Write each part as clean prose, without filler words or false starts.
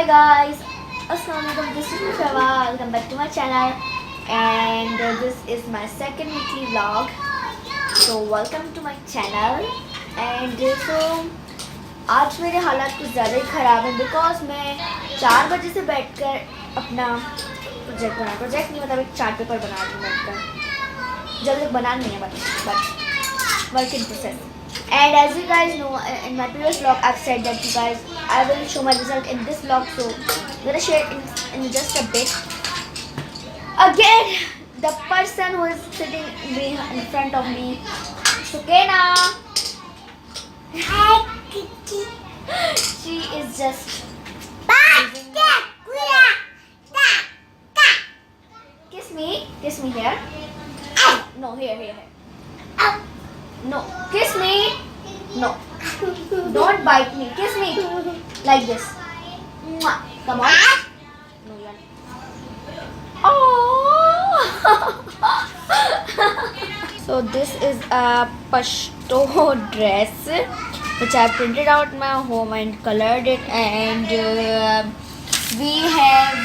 Hi guys, Assalamualaikum. This is Farwa. Welcome back to my channel, and this is my second weekly vlog. So welcome to my channel. And so आज मेरे हालात कुछ ज़्यादा ही ख़राब हैं because मैं 4 बजे से बैठकर अपना प्रोजेक्ट नहीं मतलब एक चार्ट पेपर बना रही हूँ बैठकर जब तक बना नहीं है but work in process. And as you guys know, in my previous vlog, I've said that you guys, I will show my result in this vlog. So I'm gonna share it in just a bit. Again, the person who is sitting in front of me, Sukena. Hi, Kitty. She is just. Kiss me here. No, here. No, kiss me. No, don't bite me. Kiss me like this. Mwah. Come on. No, you're not. Oh. So this is a Pashto dress which I printed out in my home and colored it, and we have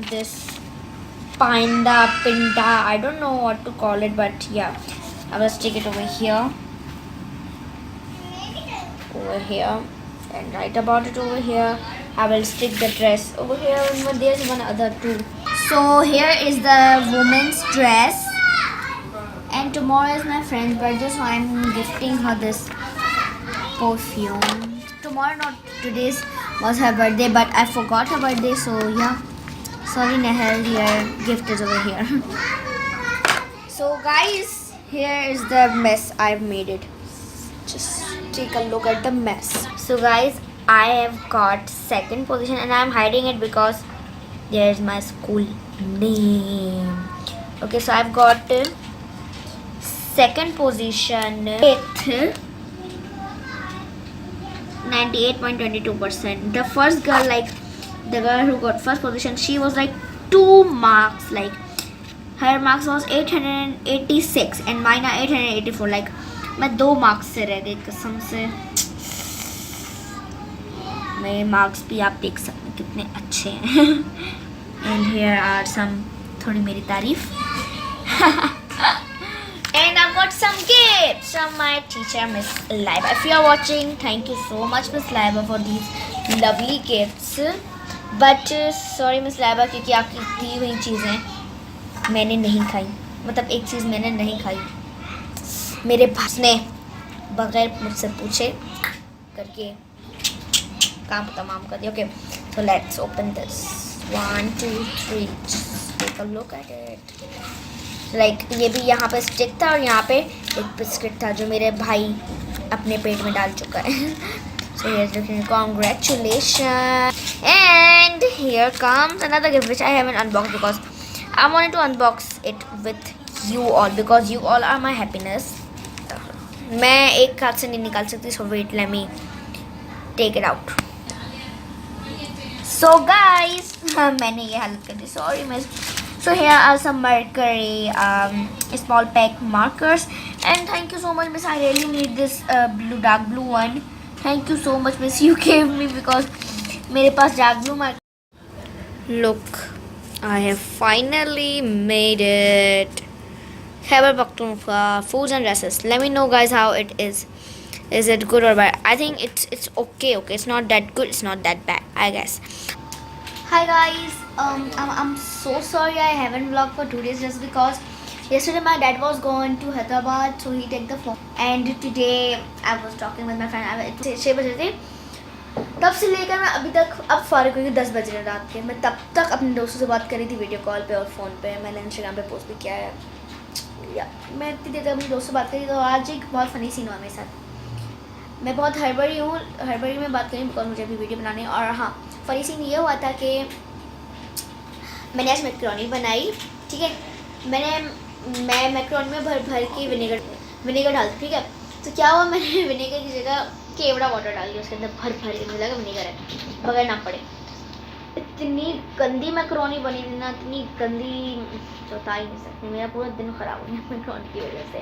this pinda, I don't know what to call it, but yeah, I will stick it over here, and write about it over here. I will stick the dress over here, and there's one other too. So here is the woman's dress, and tomorrow is my friend's birthday, so I'm gifting her this perfume. Tomorrow, not today's, was her birthday, but I forgot her birthday, so yeah. Sorry Nehal, your gift is over here. So guys, here is the mess I've made it. Just take a look at the mess. So guys, I have got second position and I'm hiding it because there is my school name. Okay, so I've got second position with 98.22%. The first girl, like the girl who got first position, she was like 2 marks, like her marks was 886 and mine are 884. like मैं 2 marks से रह गई कसम से. मेरे marks भी आप देख सकते हैं कितने अच्छे हैं. And here are some थोड़ी मेरी तारीफ. And I've got some gifts from my teacher Miss Laiba. If you are watching, thank you so much Miss Laiba for these lovely gifts. But sorry Miss Laiba, क्योंकि आपकी दी हुई चीज़ें मैंने नहीं खाई. मतलब एक चीज़ मैंने नहीं खाई, मेरे भाई ने बगैर मुझसे पूछे करके काम तमाम कर दिया. Okay, so let's open this. 1 2 3, just take a look at it. Like ये भी यहाँ पे स्टिक था और यहाँ पे एक बिस्किट था जो मेरे भाई अपने पेट में डाल चुका है. So here's looking. Congratulations. And here comes another gift which I haven't unboxed because I wanted to unbox it with you all because you all are my happiness. मैं एक हाथ से नहीं निकाल सकती, so wait, let me take it out. So guys, मैंने ये हालत कर दी. Sorry miss. So here are some Mercury small pack markers, and thank you so much miss. I really need this dark blue one. Thank you so much miss, you gave me because मेरे पास dark blue marker. Look, I have finally made it. Khyber Pakhtunkhwa foods and dresses. Let me know guys how it is. Is it good or bad? I think it's okay. It's not that good, it's not that bad, I guess. Hi guys, I'm so sorry I haven't vlogged for 2 days just because yesterday my dad was going to Hyderabad, so he took the phone, and today I was talking with my friend. 6 बजे थे, तब से लेकर मैं अभी तक अब फारिग हुई 10 बज रहे रात के. मैं तब तक अपने दोस्तों से बात कर रही थी वीडियो कॉल पे और फ़ोन पे. मैंने इंस्टाग्राम पे पोस्ट भी किया है. या मैं इतनी देर तक अपने दोस्तों से बात करी, तो आज एक बहुत फ़नी सीन हुआ मेरे साथ. मैं बहुत हड़बड़ी में बात करी बिकॉज मुझे अभी वीडियो बनानी है. और हाँ, फ़नी सीन ये हुआ था कि मैंने आज मैक्रोनी बनाई. ठीक है, मैं मैक्रोनी में भर के विनेगर डालती. ठीक है, तो क्या हुआ, मैंने विनेगर की जगह केवड़ा वाटर डाल दिया उसके अंदर भर के. मुझे लगा विनेगर है, बगैर ना पड़े. इतनी गंदी मैक्रोनी बनी थी ना, इतनी गंदी बता ही नहीं सकती. मेरा पूरा दिन ख़राब हो गया मैक्रोनी की वजह से.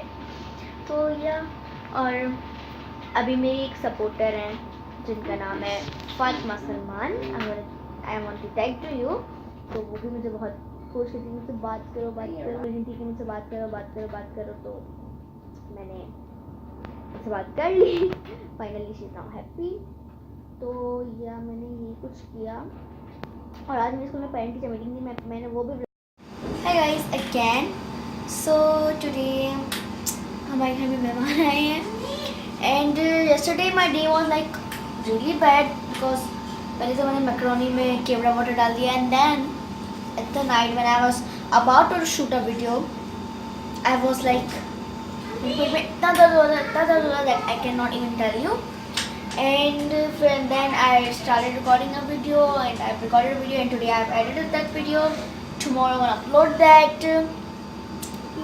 तो या और अभी मेरी एक सपोर्टर हैं जिनका नाम है Fatima Salman, I want to tag to you. तो वो भी मुझे बहुत कोशिश करती मुझसे बात करो ठीक है, मुझसे बात करो। तो मैंने उससे बात कर ली। Finally she is now happy. तो या मैंने ये कुछ किया और आज मेरे स्कूल में पेरेंट टीचर मीटिंग थी, मैंने वो भी। Hi guys again. So today हमारे घर में मेहमान आए हैं and yesterday my day was like really bad because पहले तो मैंने मैक्रोनी में केवड़ा वाटर डाल दिया and then at the night when I was about to shoot a video I was like पेट में इतना दर्द हो रहा that I cannot even tell you. And then I started recording a video and I've recorded a video and today I've edited that video. Tomorrow I'm gonna upload that.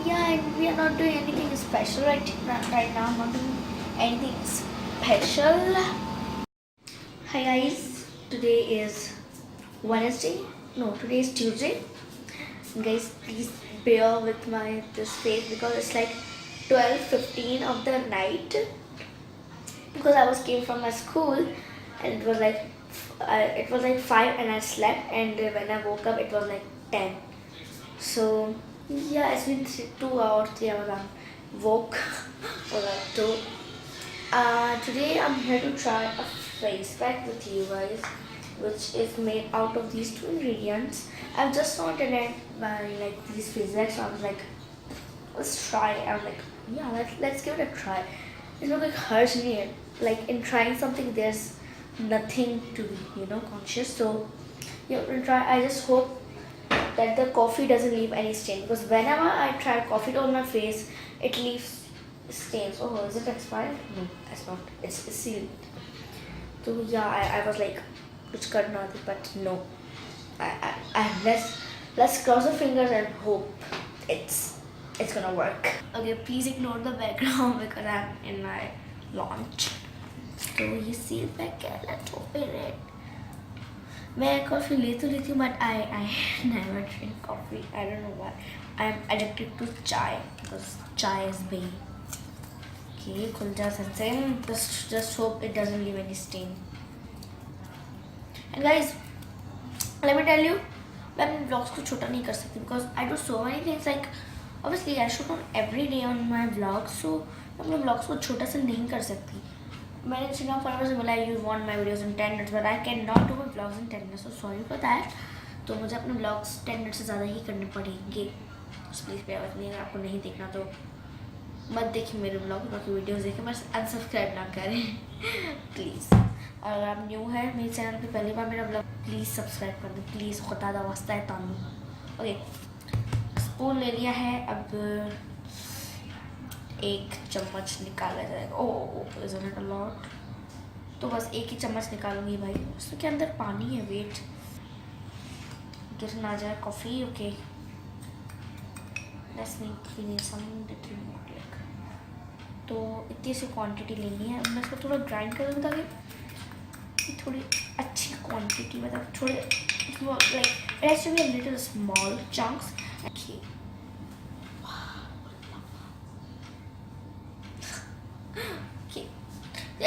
Yeah, and we are not doing anything special right now. I'm not doing anything special. Hi guys, today is Wednesday. No, today is Tuesday. Guys, please bear with this face because it's like 12:15 of the night. Because I came from my school and it was like 5 and I slept and when I woke up it was like 10. So yeah, it's been 2 hours, 3 hours I'm woke. So today I'm here to try a face pack with you guys, which is made out of these 2 ingredients. I've just saw it and by like these face packs, so I was like, let's try it. I'm like, yeah, let's give it a try. It's not like harsh in it. Like in trying something, there's nothing to be, conscious. So yeah, we'll try. I just hope that the coffee doesn't leave any stain because whenever I try coffee on my face, it leaves stains. Oh, is it expired? No, it's not. It's sealed. So yeah, I was like, kuch karna thi, but no. Let's cross the fingers and hope it's gonna work. Okay, please ignore the background because I'm in my launch. So you see the back, let's open it. मैं coffee लेती हूँ but I never drink coffee. I don't know why. I'm addicted to chai because chai is bae. Okay, खुल जा सनसेन. Just hope it doesn't leave any stain. And guys, let me tell you, मैं अपने vlogs को छोटा नहीं कर सकती because I do so many things. Like obviously I shoot on every day on my vlogs, so मैं अपने vlogs को छोटा सा नहीं कर सकती. मैंने Instagram followers से बोला you want my videos in 10 minutes but I cannot do my vlogs in 10 minutes, so sorry for that. तो मुझे अपने vlogs 10 मिनट से ज़्यादा ही करने पड़ेंगे. Please bear with me. अगर आपको नहीं देखना तो मत देखिए मेरे vlog, बाकी वीडियोस देखें, बस अनसब्सक्राइब ना करें प्लीज़. और अगर आप न्यू है मेरे चैनल पे पहली बार मेरा vlog, प्लीज़ सब्सक्राइब कर दें प्लीज़. खुदा दा वास्ता है तानू. ओके, स्पून ले लिया है. अब 1 चम्मच निकाला जाएगा. ओह इज़ इट अ लॉट? तो बस 1 ही चम्मच निकालूंगी भाई. उसके अंदर पानी है, वेट गिर ना जाए coffee. Okay, let's need some little more like. तो इतनी सी क्वांटिटी लेनी है. मैं इसको थोड़ा ग्राइंड कर दूँ ताकि थोड़ी अच्छी क्वांटिटी, मतलब थोड़े like it has to be a little small chunks. Okay,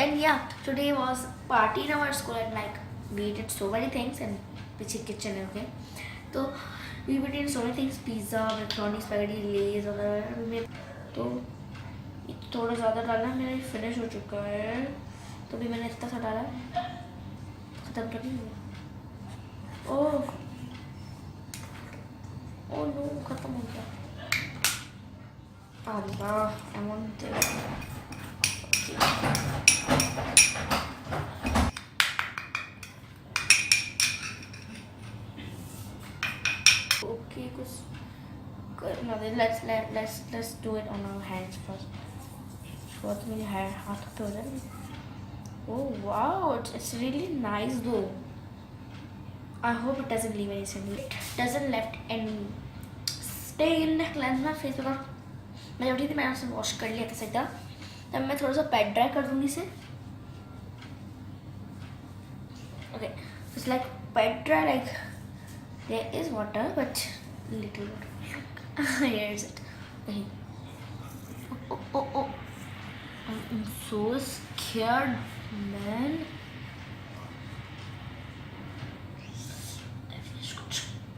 and yeah, today was party in our school and like we did so many things and पीछे kitchen है. Okay, तो we did so many things, pizza, macaroni, spaghetti, lays वगैरह. तो थोड़ा ज़्यादा डालना, मेरा finish हो चुका है. तो भी मैंने इतना सा डाला, ख़त्म तो नहीं हुआ. ओह नो, ख़त्म हो गया. अल्लाह, I want this. Okay, no, let's do it on our hands first. बहुत मेरे हाथ पे हो जाए. Oh wow, it's really nice though. I hope it doesn't leave any stain. It doesn't left any stain. Cleanse my face because मैं जब उठी थी मैंने उसे वॉश कर लिया था सीधा. तब मैं थोड़ा सा पैड ड्राई कर दूँगी इसे. Okay, it's like pat dry, like there is water but little water. Here is it. Okay. Oh, I'm so scared, man.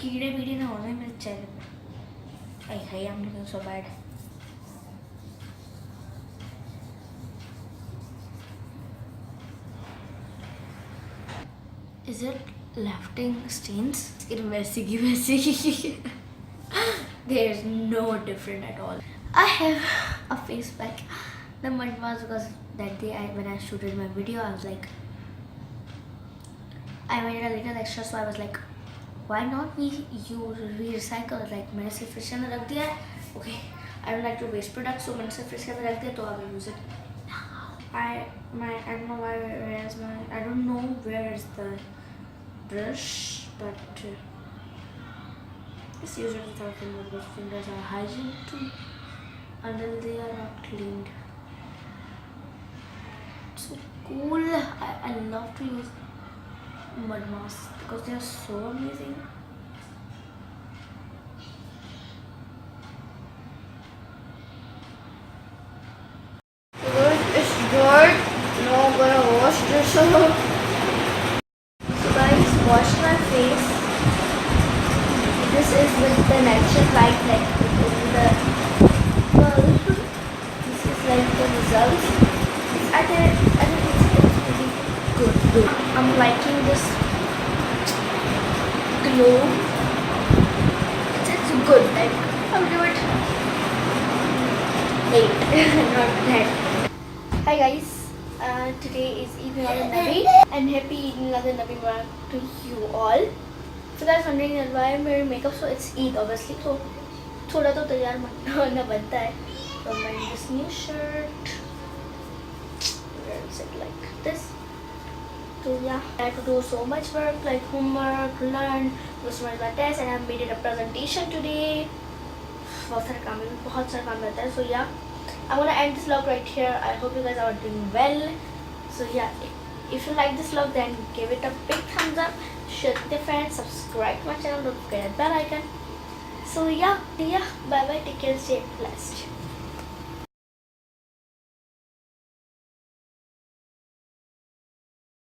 कीड़े वीड़े ना होने मेरे चेहरे पे. Hey, I'm looking so bad. Is it lifting stains? It's messy. There's no different at all. I have a face pack. The mud was because that day when I shooted my video, I was like, I made a little extra, so I was like, why not we recycle it? Like मैंने सिर्फ fridge में रख दिया है. Okay, I don't like to waste products, so मैंने सिर्फ fridge में रख दिया, तो I will use it. I don't know I don't know where is the brush, but it's usually without fingers because fingers are hygienic too until they are not cleaned. So cool. I love to use mud masks because they are so amazing. It's dirt. Now I'm gonna wash this. So guys, wash my face. This is with the natural light, like this is like the results. I think it's pretty good. I'm liking this glow. It's good. Like I'll give it 8, not 10. Hi guys. Today is Eid Nabi and happy Eid Nabi Mubarak to you all. So guys, wondering why I'm wearing makeup, so it's Eid obviously, so thoda to taiyar होना बनता है. So I'm wearing this new shirt. Where is it? Like this. So yeah, I had to do so much work, like homework, learn, do some of my tests, and I made it a presentation today. बहुत सारा काम रहता है. So yeah, I'm gonna end this vlog right here. I hope you guys are doing well. So yeah, if you like this vlog, then give it a big thumbs up, share with your friends, subscribe to my channel, don't forget the bell icon. So yeah, bye bye, take care, stay blessed.